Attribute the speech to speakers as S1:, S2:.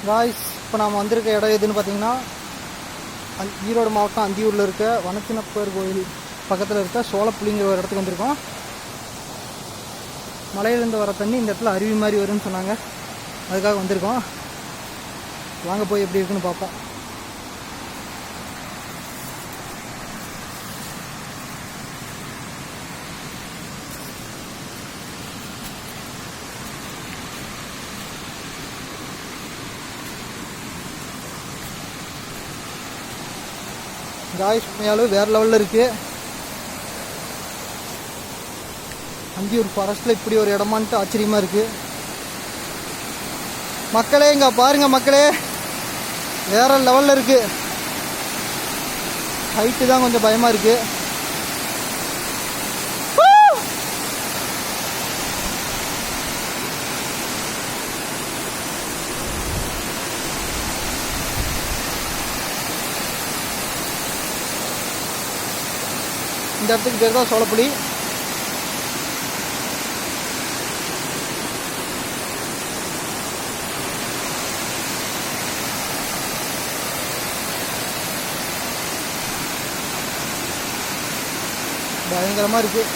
S1: Guys, இப்போ நாம் வந்திருக்க இடம் எதுன்னு பார்த்தீங்கன்னா ஈரோடு மாவட்டம் அந்தியூரில் இருக்க வனத்தினப்பர் கோயில் பக்கத்தில் இருக்க சோளப்புலிங்கிற ஒரு இடத்துக்கு வந்திருக்கோம். மலையிலேருந்து வர தண்ணி இந்த இடத்துல அருவி மாதிரி வரும்னு சொன்னாங்க, அதுக்காக வந்திருக்கோம். வாங்க போய் எப்படி இருக்குன்னு பார்ப்போம். காய்ஸ், உண்மையாலும் வேறு லெவலில் இருக்குது. அந்தியூர் ஃபாரஸ்ட்டில் இப்படி ஒரு இடமான்ட்டு ஆச்சரியமாக இருக்குது. மக்களே இங்கே பாருங்கள் மக்களே, வேறு லெவலில் இருக்குது. ஹைட்டு தான் கொஞ்சம் பயமாக இருக்குது. இந்த இடத்துக்கு பேர் தான் சோளப்புலி. பயங்கரமாக இருக்குது.